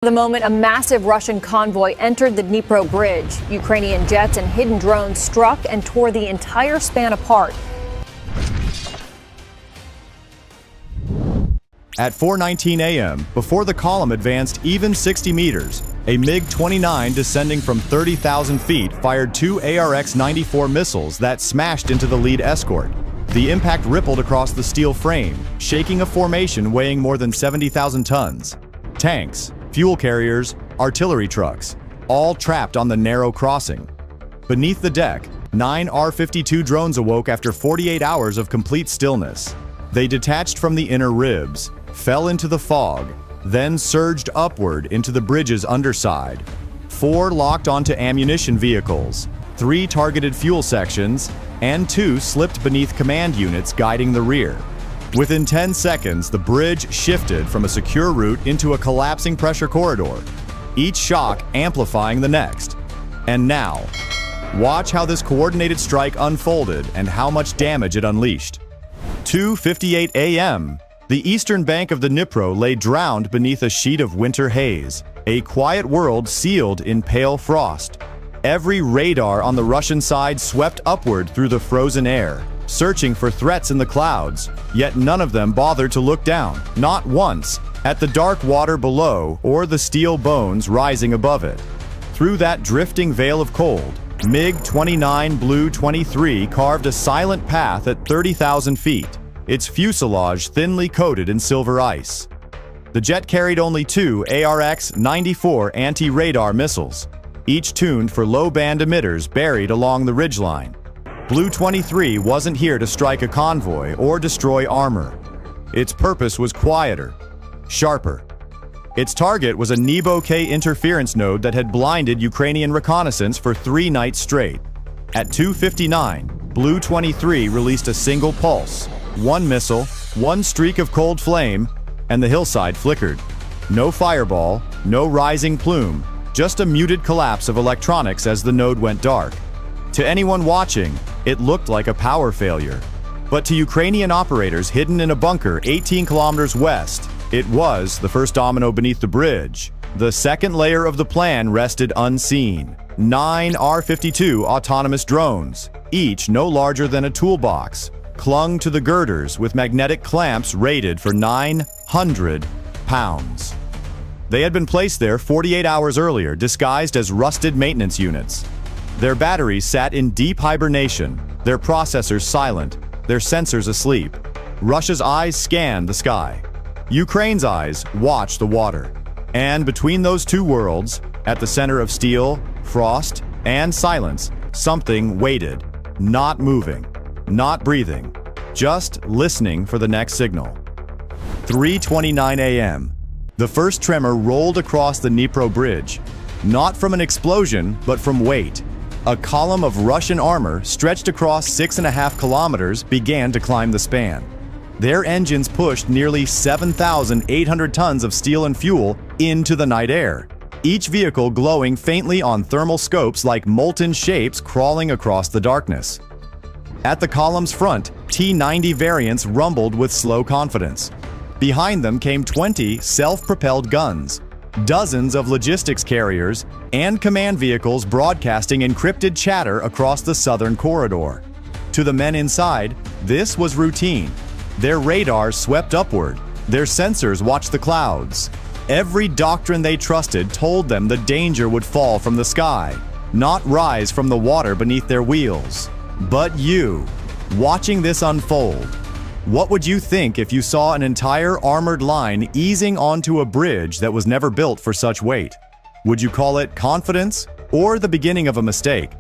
The moment a massive Russian convoy entered the Dnipro Bridge, Ukrainian jets and hidden drones struck and tore the entire span apart. At 4:19 a.m., before the column advanced even 60 meters, a MiG-29 descending from 30,000 feet fired two ARX-94 missiles that smashed into the lead escort. The impact rippled across the steel frame, shaking a formation weighing more than 70,000 tons. Tanks, fuel carriers, artillery trucks, all trapped on the narrow crossing. Beneath the deck, 9 R-52 drones awoke after 48 hours of complete stillness. They detached from the inner ribs, fell into the fog, then surged upward into the bridge's underside. 4 locked onto ammunition vehicles, 3 targeted fuel sections, and 2 slipped beneath command units guiding the rear. Within 10 seconds, the bridge shifted from a secure route into a collapsing pressure corridor, each shock amplifying the next. And now, watch how this coordinated strike unfolded and how much damage it unleashed. 2:58 a.m., the eastern bank of the Dnipro lay drowned beneath a sheet of winter haze, a quiet world sealed in pale frost. Every radar on the Russian side swept upward through the frozen air, searching for threats in the clouds, yet none of them bothered to look down, not once, at the dark water below or the steel bones rising above it. Through that drifting veil of cold, MiG-29 Blue 23 carved a silent path at 30,000 feet, its fuselage thinly coated in silver ice. The jet carried only 2 ARX-94 anti-radar missiles, each tuned for low-band emitters buried along the ridgeline. Blue 23 wasn't here to strike a convoy or destroy armor. Its purpose was quieter, sharper. Its target was a Nebo K interference node that had blinded Ukrainian reconnaissance for 3 nights straight. At 2:59, Blue 23 released a single pulse, 1 missile, 1 streak of cold flame, and the hillside flickered. No fireball, no rising plume, just a muted collapse of electronics as the node went dark. To anyone watching, it looked like a power failure. But to Ukrainian operators hidden in a bunker 18 kilometers west, it was the first domino beneath the bridge. The second layer of the plan rested unseen. 9 R-52 autonomous drones, each no larger than a toolbox, clung to the girders with magnetic clamps rated for 900 pounds. They had been placed there 48 hours earlier, disguised as rusted maintenance units. Their batteries sat in deep hibernation, their processors silent, their sensors asleep. Russia's eyes scanned the sky. Ukraine's eyes watched the water. And between those two worlds, at the center of steel, frost, and silence, something waited, not moving, not breathing, just listening for the next signal. 3:29 a.m. The first tremor rolled across the Dnipro Bridge, not from an explosion, but from weight. A column of Russian armor stretched across 6.5 kilometers began to climb the span. Their engines pushed nearly 7,800 tons of steel and fuel into the night air, each vehicle glowing faintly on thermal scopes like molten shapes crawling across the darkness. At the column's front, T-90 variants rumbled with slow confidence. Behind them came 20 self-propelled guns, dozens of logistics carriers, and command vehicles broadcasting encrypted chatter across the southern corridor. To the men inside, this was routine. Their radars swept upward. Their sensors watched the clouds. Every doctrine they trusted told them the danger would fall from the sky, not rise from the water beneath their wheels. But you, watching this unfold, what would you think if you saw an entire armored line easing onto a bridge that was never built for such weight? Would you call it confidence or the beginning of a mistake?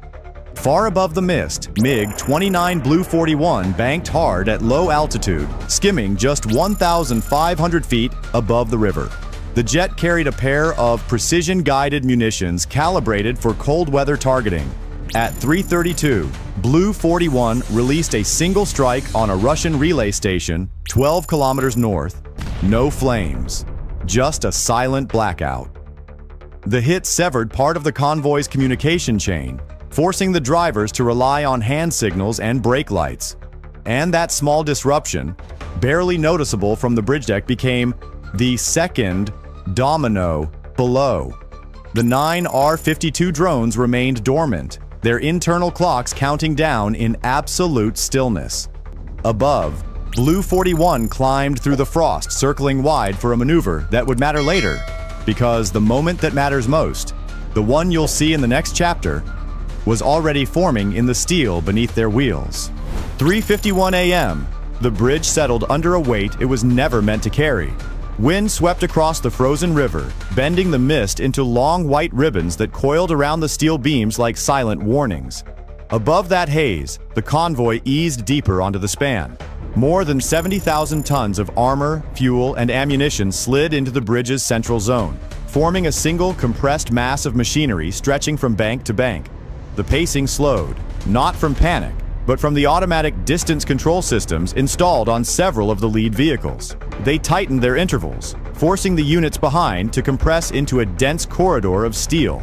Far above the mist, MiG-29 Blue 41 banked hard at low altitude, skimming just 1,500 feet above the river. The jet carried a pair of precision-guided munitions calibrated for cold weather targeting. At 3:32, Blue 41 released a single strike on a Russian relay station 12 kilometers north. No flames, just a silent blackout. The hit severed part of the convoy's communication chain, forcing the drivers to rely on hand signals and brake lights. And that small disruption, barely noticeable from the bridge deck, became the second domino below. The 9 R-52 drones remained dormant, their internal clocks counting down in absolute stillness. Above, Blue 41 climbed through the frost, circling wide for a maneuver that would matter later, because the moment that matters most, the one you'll see in the next chapter, was already forming in the steel beneath their wheels. 3:51 a.m., the bridge settled under a weight it was never meant to carry. Wind swept across the frozen river, bending the mist into long white ribbons that coiled around the steel beams like silent warnings. Above that haze, the convoy eased deeper onto the span. More than 70,000 tons of armor, fuel, and ammunition slid into the bridge's central zone, forming a single compressed mass of machinery stretching from bank to bank. The pacing slowed, not from panic, but from the automatic distance control systems installed on several of the lead vehicles. They tightened their intervals, forcing the units behind to compress into a dense corridor of steel.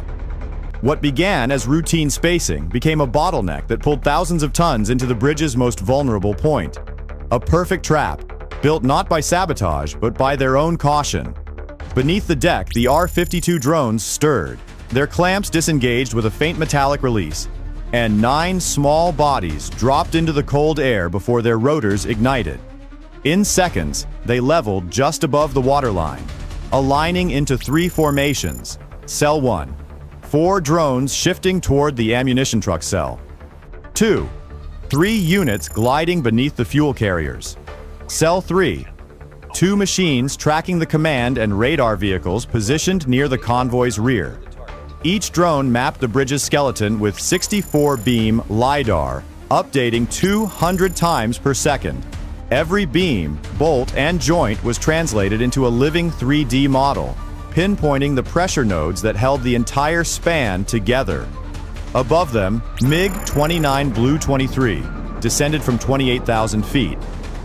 What began as routine spacing became a bottleneck that pulled thousands of tons into the bridge's most vulnerable point. A perfect trap, built not by sabotage, but by their own caution. Beneath the deck, the R-52 drones stirred. Their clamps disengaged with a faint metallic release, and 9 small bodies dropped into the cold air before their rotors ignited. In seconds, they leveled just above the waterline, aligning into 3 formations. Cell 1. 4 drones shifting toward the ammunition truck cell. 2. 3 units gliding beneath the fuel carriers. Cell 3. 2 machines tracking the command and radar vehicles positioned near the convoy's rear. Each drone mapped the bridge's skeleton with 64-beam LiDAR, updating 200 times per second. Every beam, bolt, and joint was translated into a living 3D model, pinpointing the pressure nodes that held the entire span together. Above them, MiG-29 Blue 23 descended from 28,000 feet,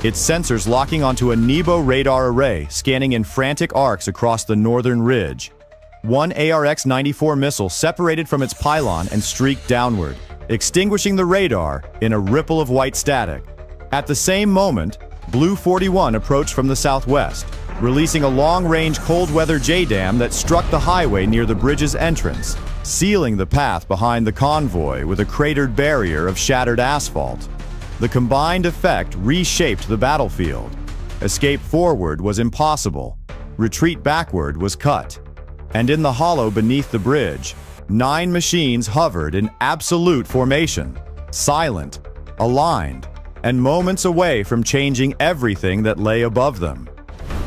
its sensors locking onto a Nebo radar array scanning in frantic arcs across the northern ridge. One ARX-94 missile separated from its pylon and streaked downward, extinguishing the radar in a ripple of white static. At the same moment, Blue 41 approached from the southwest, releasing a long-range cold-weather JDAM that struck the highway near the bridge's entrance, sealing the path behind the convoy with a cratered barrier of shattered asphalt. The combined effect reshaped the battlefield. Escape forward was impossible. Retreat backward was cut. And in the hollow beneath the bridge, 9 machines hovered in absolute formation, silent, aligned, and moments away from changing everything that lay above them.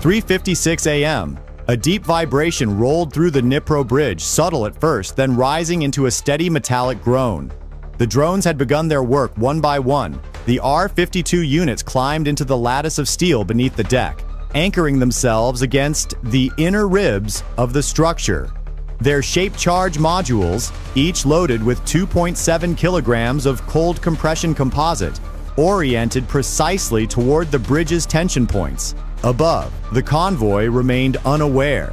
3:56 a.m. A deep vibration rolled through the Dnipro Bridge, subtle at first, then rising into a steady metallic groan. The drones had begun their work one by one. The R-52 units climbed into the lattice of steel beneath the deck, anchoring themselves against the inner ribs of the structure. Their shaped charge modules, each loaded with 2.7 kilograms of cold compression composite, oriented precisely toward the bridge's tension points. Above, the convoy remained unaware.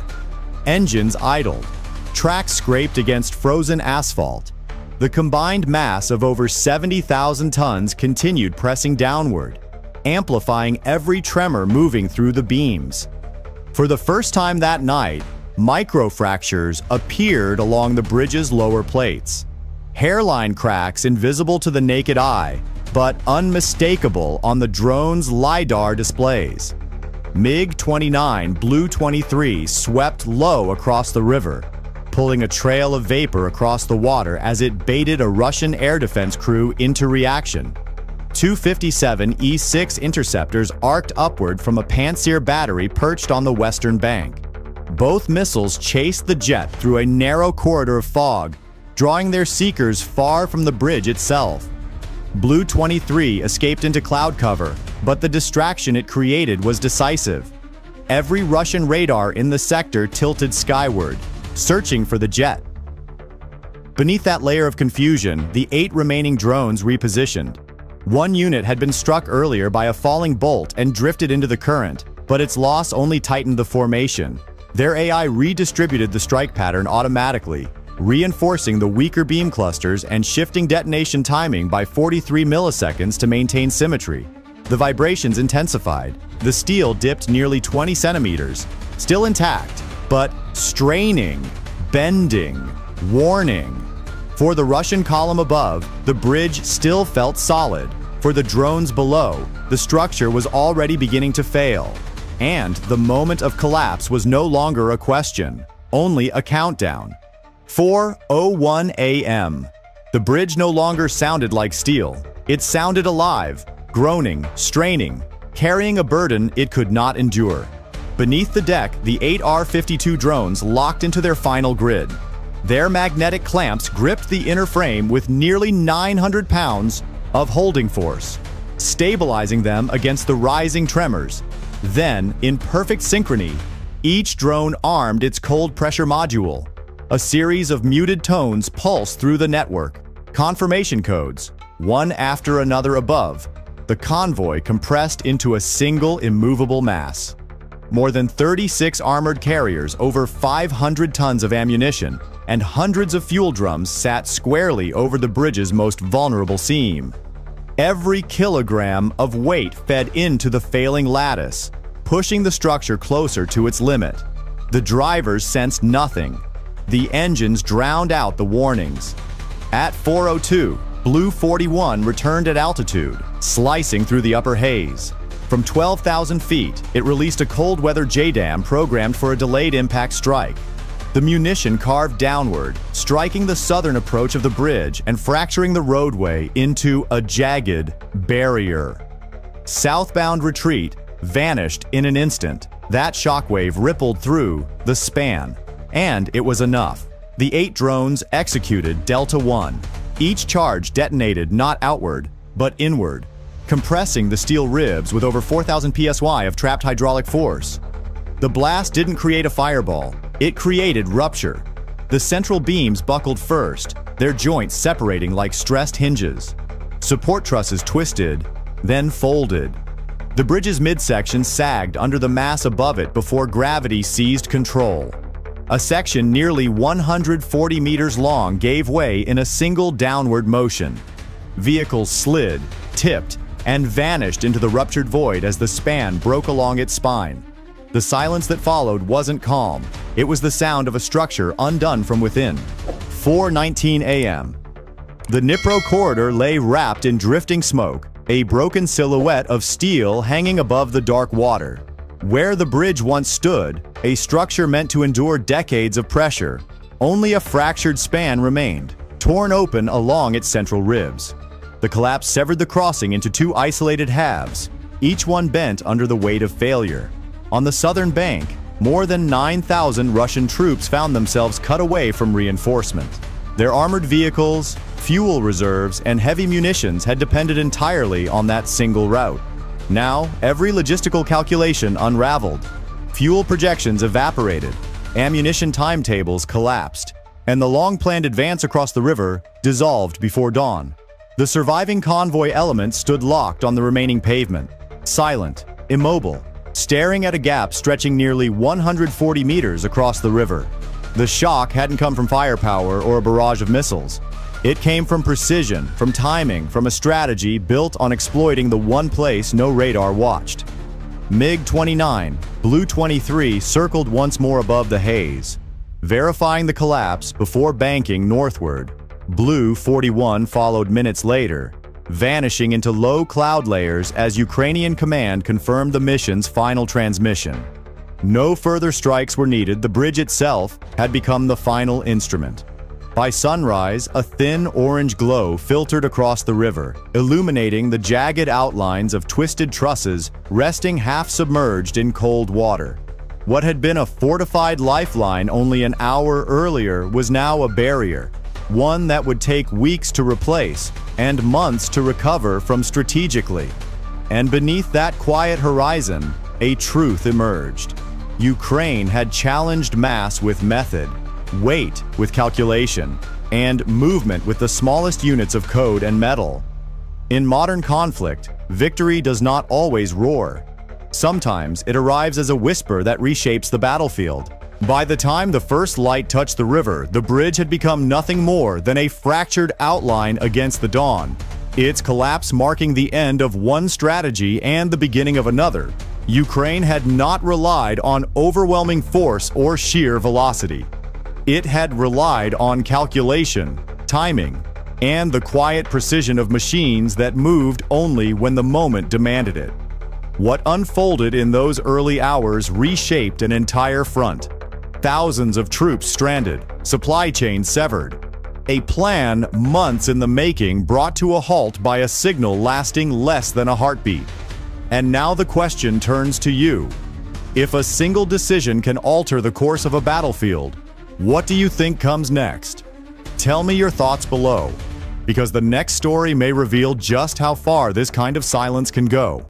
Engines idled. Tracks scraped against frozen asphalt. The combined mass of over 70,000 tons continued pressing downward, amplifying every tremor moving through the beams. For the first time that night, microfractures appeared along the bridge's lower plates. Hairline cracks invisible to the naked eye, but unmistakable on the drone's LiDAR displays. MiG-29 Blue 23 swept low across the river, pulling a trail of vapor across the water as it baited a Russian air defense crew into reaction. 257 E-6 interceptors arced upward from a Pantsir battery perched on the western bank. Both missiles chased the jet through a narrow corridor of fog, drawing their seekers far from the bridge itself. Blue 23 escaped into cloud cover, but the distraction it created was decisive. Every Russian radar in the sector tilted skyward, searching for the jet. Beneath that layer of confusion, the 8 remaining drones repositioned. One unit had been struck earlier by a falling bolt and drifted into the current, but its loss only tightened the formation. Their AI redistributed the strike pattern automatically, reinforcing the weaker beam clusters and shifting detonation timing by 43 milliseconds to maintain symmetry. The vibrations intensified. The steel dipped nearly 20 centimeters, still intact, but straining, bending, warning. For the Russian column above, the bridge still felt solid. For the drones below, the structure was already beginning to fail. And the moment of collapse was no longer a question, only a countdown. 4:01 a.m. The bridge no longer sounded like steel. It sounded alive, groaning, straining, carrying a burden it could not endure. Beneath the deck, the 8 R-52 drones locked into their final grid. Their magnetic clamps gripped the inner frame with nearly 900 pounds of holding force, stabilizing them against the rising tremors. Then, in perfect synchrony, each drone armed its cold pressure module. A series of muted tones pulsed through the network, confirmation codes, one after another above. The convoy compressed into a single immovable mass. More than 36 armored carriers, over 500 tons of ammunition, and hundreds of fuel drums sat squarely over the bridge's most vulnerable seam. Every kilogram of weight fed into the failing lattice, pushing the structure closer to its limit. The drivers sensed nothing. The engines drowned out the warnings. At 4:02, Blue 41 returned at altitude, slicing through the upper haze. From 12,000 feet, it released a cold-weather JDAM programmed for a delayed impact strike. The munition carved downward, striking the southern approach of the bridge and fracturing the roadway into a jagged barrier. Southbound retreat vanished in an instant. That shockwave rippled through the span, and it was enough. The 8 drones executed Delta 1. Each charge detonated not outward, but inward, compressing the steel ribs with over 4,000 psi of trapped hydraulic force. The blast didn't create a fireball. It created rupture. The central beams buckled first, their joints separating like stressed hinges. Support trusses twisted, then folded. The bridge's midsection sagged under the mass above it before gravity seized control. A section nearly 140 meters long gave way in a single downward motion. Vehicles slid, tipped, and vanished into the ruptured void as the span broke along its spine. The silence that followed wasn't calm. It was the sound of a structure undone from within. 4:19 a.m. The Dnipro corridor lay wrapped in drifting smoke, a broken silhouette of steel hanging above the dark water. Where the bridge once stood, a structure meant to endure decades of pressure, only a fractured span remained, torn open along its central ribs. The collapse severed the crossing into 2 isolated halves, each one bent under the weight of failure. On the southern bank, more than 9,000 Russian troops found themselves cut away from reinforcement. Their armored vehicles, fuel reserves, and heavy munitions had depended entirely on that single route. Now, every logistical calculation unraveled. Fuel projections evaporated, ammunition timetables collapsed, and the long-planned advance across the river dissolved before dawn. The surviving convoy element stood locked on the remaining pavement, silent, immobile, staring at a gap stretching nearly 140 meters across the river. The shock hadn't come from firepower or a barrage of missiles. It came from precision, from timing, from a strategy built on exploiting the one place no radar watched. MiG-29, Blue 23 circled once more above the haze, verifying the collapse before banking northward. Blue 41 followed minutes later, vanishing into low cloud layers as Ukrainian command confirmed the mission's final transmission. No further strikes were needed. The bridge itself had become the final instrument. By sunrise, a thin orange glow filtered across the river, illuminating the jagged outlines of twisted trusses resting half-submerged in cold water. What had been a fortified lifeline only an hour earlier was now a barrier, one that would take weeks to replace and months to recover from strategically. And beneath that quiet horizon, a truth emerged. Ukraine had challenged mass with method, weight with calculation, and movement with the smallest units of code and metal. In modern conflict, victory does not always roar. Sometimes it arrives as a whisper that reshapes the battlefield. By the time the first light touched the river, the bridge had become nothing more than a fractured outline against the dawn, its collapse marking the end of one strategy and the beginning of another. Ukraine had not relied on overwhelming force or sheer velocity. It had relied on calculation, timing, and the quiet precision of machines that moved only when the moment demanded it. What unfolded in those early hours reshaped an entire front. Thousands of troops stranded, supply chains severed. A plan months in the making brought to a halt by a signal lasting less than a heartbeat. And now the question turns to you. If a single decision can alter the course of a battlefield, what do you think comes next? Tell me your thoughts below, because the next story may reveal just how far this kind of silence can go.